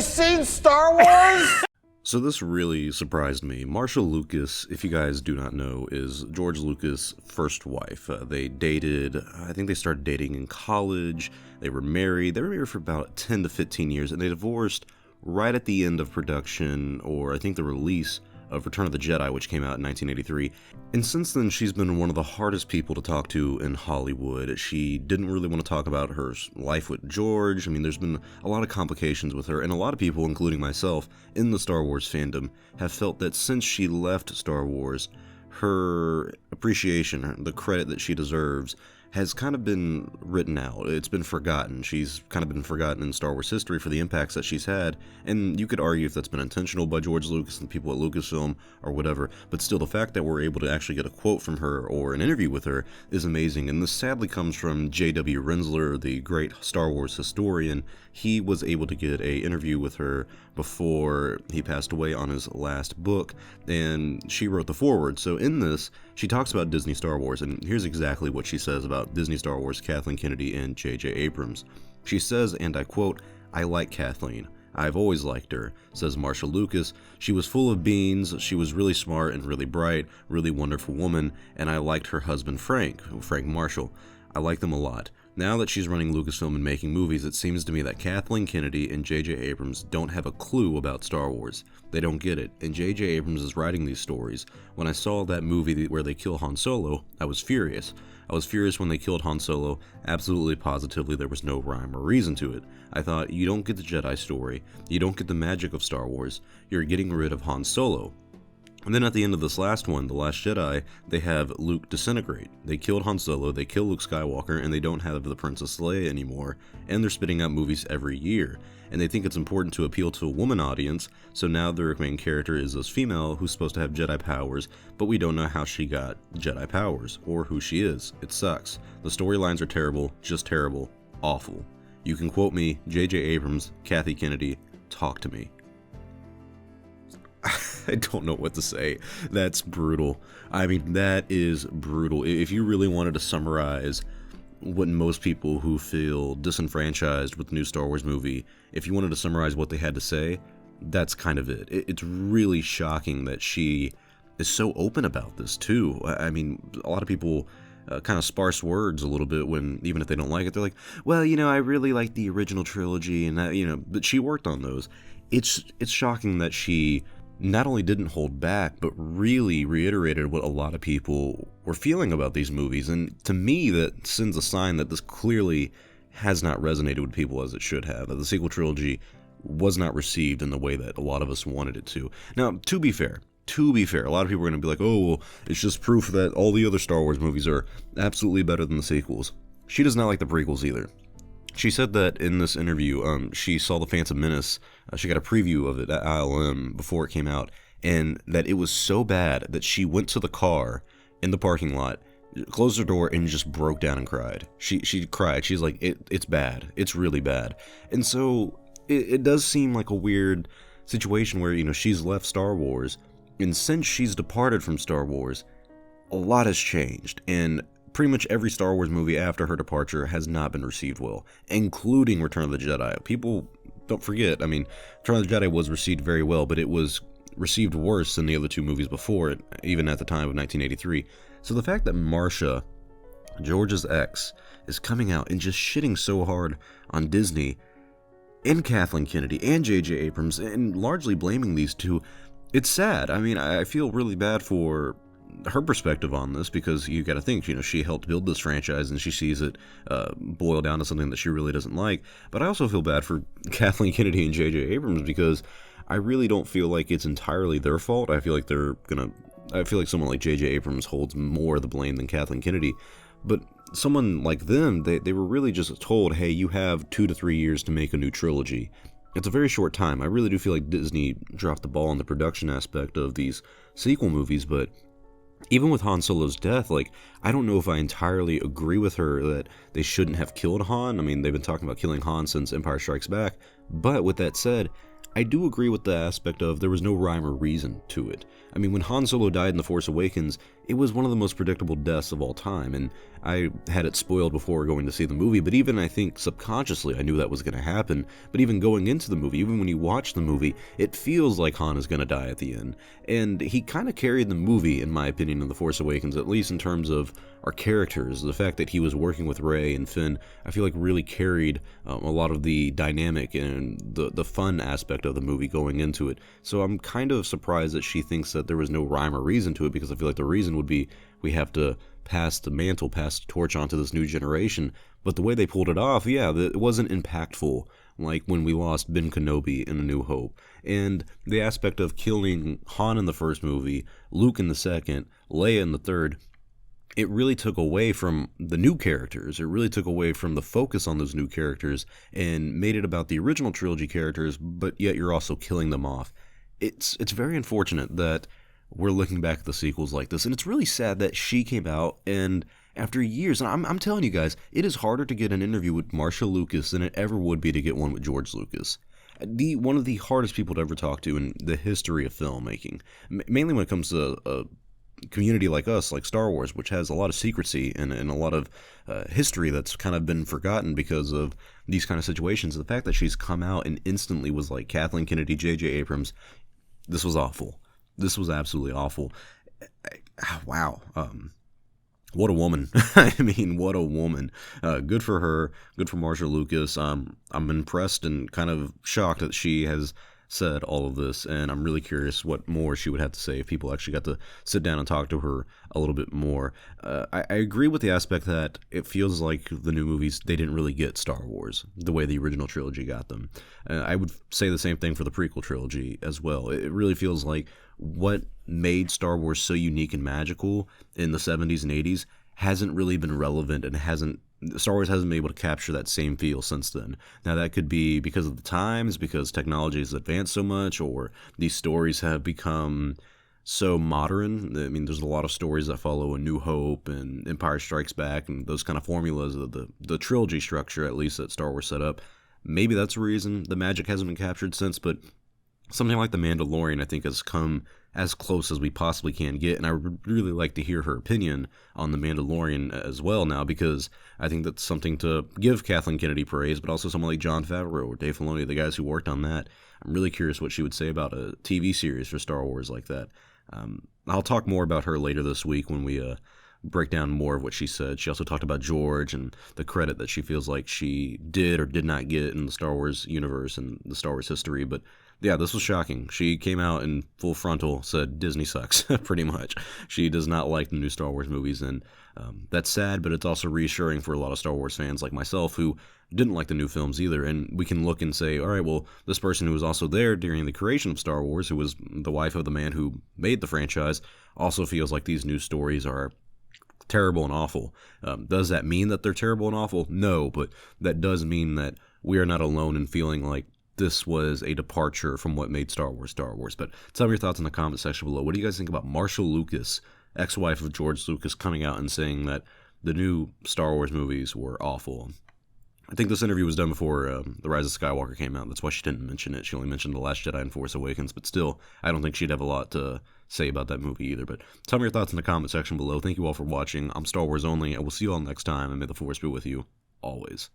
you seen Star Wars? So this really surprised me. Marcia Lucas, if you guys do not know, is George Lucas' first wife. They dated, I think they started dating in college. They were married for about 10 to 15 years, and they divorced right at the end of production, or I think the release of Return of the Jedi, which came out in 1983. And since then, she's been one of the hardest people to talk to in Hollywood. She didn't really want to talk about her life with George. I mean, there's been a lot of complications with her, and a lot of people, including myself, in the Star Wars fandom, have felt that since she left Star Wars, her appreciation, the credit that she deserves, has kind of been written out. It's been forgotten. She's kind of been forgotten in Star Wars history for the impacts that she's had, and you could argue if that's been intentional by George Lucas and the people at Lucasfilm or whatever, but still the fact that we're able to actually get a quote from her or an interview with her is amazing, and this sadly comes from J.W Rinzler, the great Star Wars historian. He was able to get an interview with her before he passed away on his last book, and she wrote the foreword. So in this, she talks about Disney Star Wars, and here's exactly what she says about Disney Star Wars, Kathleen Kennedy, and J.J. Abrams. She says, and I quote, "I like Kathleen. I've always liked her," says Marcia Lucas. "She was full of beans, she was really smart and really bright, really wonderful woman, and I liked her husband Frank Marshall. I like them a lot. Now that she's running Lucasfilm and making movies, it seems to me that Kathleen Kennedy and J.J. Abrams don't have a clue about Star Wars. They don't get it, and J.J. Abrams is writing these stories. When I saw that movie where they kill Han Solo, I was furious. I was furious when they killed Han Solo. Absolutely positively there was no rhyme or reason to it. I thought, you don't get the Jedi story. You don't get the magic of Star Wars. You're getting rid of Han Solo." And then at the end of this last one, The Last Jedi, they have Luke disintegrate. They killed Han Solo, they kill Luke Skywalker, and they don't have the Princess Leia anymore, and they're spitting out movies every year. And they think it's important to appeal to a woman audience, so now their main character is this female who's supposed to have Jedi powers, but we don't know how she got Jedi powers, or who she is. It sucks. The storylines are terrible, just terrible, awful. You can quote me, J.J. Abrams, Kathy Kennedy, talk to me. I don't know what to say. That's brutal. I mean, that is brutal. If you really wanted to summarize what most people who feel disenfranchised with the new Star Wars movie, if you wanted to summarize what they had to say, that's kind of it. It's really shocking that she is so open about this, too. I mean, a lot of people kind of sparse words a little bit when, even if they don't like it, they're like, well, I really like the original trilogy, and that, but she worked on those. It's shocking that she not only didn't hold back, but really reiterated what a lot of people were feeling about these movies. And to me, that sends a sign that this clearly has not resonated with people as it should have, that the sequel trilogy was not received in the way that a lot of us wanted it to. Now, to be fair, a lot of people are going to be like, oh, well, it's just proof that all the other Star Wars movies are absolutely better than the sequels. She does not like the prequels either. She said that in this interview, she saw The Phantom Menace, she got a preview of it at ILM before it came out, and that it was so bad that she went to the car in the parking lot, closed her door, and just broke down and cried. She cried. She's like, it's bad. It's really bad. And so it does seem like a weird situation where, she's left Star Wars, and since she's departed from Star Wars, a lot has changed, and pretty much every Star Wars movie after her departure has not been received well, including Return of the Jedi. People don't forget, Return of the Jedi was received very well, but it was received worse than the other two movies before it, even at the time of 1983. So the fact that Marcia, George's ex, is coming out and just shitting so hard on Disney and Kathleen Kennedy and J.J. Abrams, and largely blaming these two, it's sad. I feel really bad for her perspective on this, because you got to think, she helped build this franchise and she sees it boil down to something that she really doesn't like. But I also feel bad for Kathleen Kennedy and J.J. Abrams, because I really don't feel like it's entirely their fault. I feel like someone like J.J. Abrams holds more of the blame than Kathleen Kennedy. But someone like them, they were really just told, hey, you have 2 to 3 years to make a new trilogy. It's a very short time. I really do feel like Disney dropped the ball on the production aspect of these sequel movies, but even with Han Solo's death, I don't know if I entirely agree with her that they shouldn't have killed Han. They've been talking about killing Han since Empire Strikes Back. But with that said, I do agree with the aspect of there was no rhyme or reason to it. I mean, when Han Solo died in The Force Awakens, it was one of the most predictable deaths of all time, and I had it spoiled before going to see the movie, but even I think subconsciously I knew that was going to happen. But even going into the movie, even when you watch the movie, it feels like Han is going to die at the end. And he kind of carried the movie, in my opinion, in The Force Awakens, at least in terms of our characters. The fact that he was working with Rey and Finn, I feel like really carried a lot of the dynamic and the fun aspect of the movie going into it. So I'm kind of surprised that she thinks that there was no rhyme or reason to it, because I feel like the reason would be we have to pass the mantle, pass the torch onto this new generation. But the way they pulled it off, yeah, it wasn't impactful like when we lost Ben Kenobi in A New Hope. And the aspect of killing Han in the first movie, Luke in the second, Leia in the third, it really took away from the new characters. It really took away from the focus on those new characters and made it about the original trilogy characters, but yet you're also killing them off. It's very unfortunate that we're looking back at the sequels like this, and it's really sad that she came out and after years, and I'm telling you guys, it is harder to get an interview with Marcia Lucas than it ever would be to get one with George Lucas. One of the hardest people to ever talk to in the history of filmmaking, mainly when it comes to a community like us, like Star Wars, which has a lot of secrecy and a lot of history that's kind of been forgotten because of these kind of situations. The fact that she's come out and instantly was like, Kathleen Kennedy, J.J. Abrams, this was awful. This was absolutely awful. Wow. What a woman. I mean, what a woman. Good for her. Good for Marcia Lucas. I'm impressed and kind of shocked that she has said all of this, and I'm really curious what more she would have to say if people actually got to sit down and talk to her a little bit more. I agree with the aspect that it feels like the new movies, they didn't really get Star Wars the way the original trilogy got them. I would say the same thing for the prequel trilogy as well. It really feels like what made Star Wars so unique and magical in the 70s and 80s hasn't really been relevant, and Star Wars hasn't been able to capture that same feel since then. Now, that could be because of the times, because technology has advanced so much, or these stories have become so modern. I mean, there's a lot of stories that follow A New Hope and Empire Strikes Back and those kind of formulas of the trilogy structure, at least, that Star Wars set up. Maybe that's the reason the magic hasn't been captured since, but something like The Mandalorian, I think, has come as close as we possibly can get, and I would really like to hear her opinion on The Mandalorian as well now, because I think that's something to give Kathleen Kennedy praise, but also someone like Jon Favreau or Dave Filoni, the guys who worked on that. I'm really curious what she would say about a TV series for Star Wars like that. I'll talk more about her later this week when we break down more of what she said. She also talked about George and the credit that she feels like she did or did not get in the Star Wars universe and the Star Wars history, but yeah, this was shocking. She came out in full frontal, said Disney sucks, pretty much. She does not like the new Star Wars movies, and that's sad, but it's also reassuring for a lot of Star Wars fans like myself who didn't like the new films either, and we can look and say, all right, well, this person who was also there during the creation of Star Wars, who was the wife of the man who made the franchise, also feels like these new stories are terrible and awful. Does that mean that they're terrible and awful? No, but that does mean that we are not alone in feeling like this was a departure from what made Star Wars Star Wars. But tell me your thoughts in the comment section below. What do you guys think about Marcia Lucas, ex-wife of George Lucas, coming out and saying that the new Star Wars movies were awful? I think this interview was done before The Rise of Skywalker came out. That's why she didn't mention it. She only mentioned The Last Jedi and Force Awakens, but still, I don't think she'd have a lot to say about that movie either. But tell me your thoughts in the comment section below. Thank you all for watching. I'm Star Wars Only. I will see you all next time, and may the Force be with you always.